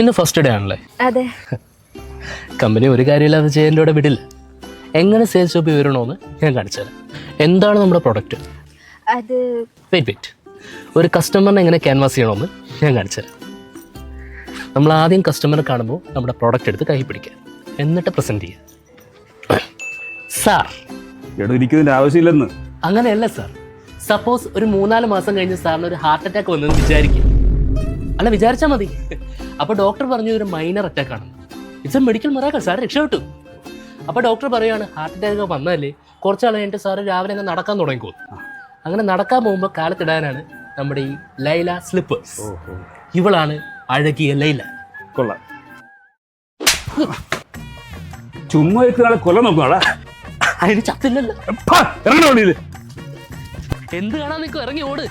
ഇന്ന് first day ആണല്ലേ? അതെ. കമ്പനി ഒരു കാര്യമില്ലാതെ ചെയ്യാൻ്റെ കൂടെ വിടില്ല. എങ്ങനെ സെയിൽസ് ജോബ് വരണമെന്ന് ഞാൻ കാണിച്ചുതരാം. എന്താണ് നമ്മുടെ പ്രൊഡക്റ്റ്? അത് വെയിറ്റ് ഒരു കസ്റ്റമറിനെ എങ്ങനെ ക്യാൻവാസ് ചെയ്യണമെന്ന് ഞാൻ കാണിച്ചുതരാം. നമ്മൾ ആദ്യം കസ്റ്റമറെ കാണുമ്പോൾ നമ്മുടെ പ്രോഡക്റ്റ് എടുത്ത് കൈ പിടിക്കുക, എന്നിട്ട് പ്രസൻറ്റ് ചെയ്യുക. സാർ, എടോ എനിക്കിതിൻ്റെ ആവശ്യമില്ലെന്ന്. അങ്ങനെയല്ല സാർ. സപ്പോസ് ഒരു 3-4 മാസം കഴിഞ്ഞ് സാറിന് ഒരു ഹാർട്ട് അറ്റാക്ക് വന്നെന്ന് വിചാരിക്കും. അല്ല, വിചാരിച്ചാൽ മതി. അപ്പോൾ ഡോക്ടർ പറഞ്ഞു ഒരു മൈനർ അറ്റാക്ക് ആണ്. It's A medical miracle, sir രക്ഷപ്പെട്ടു. അപ്പോൾ ഡോക്ടർ പറയുകയാണ് ഹാർട്ട് അറ്റാക്ക് വന്നതല്ലേ, കുറച്ചാൾ കഴിഞ്ഞിട്ട് സാറ് രാവിലെ അങ്ങ് നടക്കാൻ തുടങ്ങിക്കോ. അങ്ങനെ നടക്കാൻ പോകുമ്പോൾ കാലത്തിടാനാണ് നമ്മുടെ ഈ ലൈല സ്ലിപ്പേഴ്സ്. ഇവളാണ് അഴകിയ ലൈല. കൊള്ളാം. ചുമ്മാ നാളെ കൊല്ലം നോക്കുവാടാ. അതിന് ചത്തില്ലല്ലോ. ഇറങ്ങണ വണ്ടിയിൽ. എന്ത് കാണാൻ നിൽക്കും? ഇറങ്ങി ഓട്.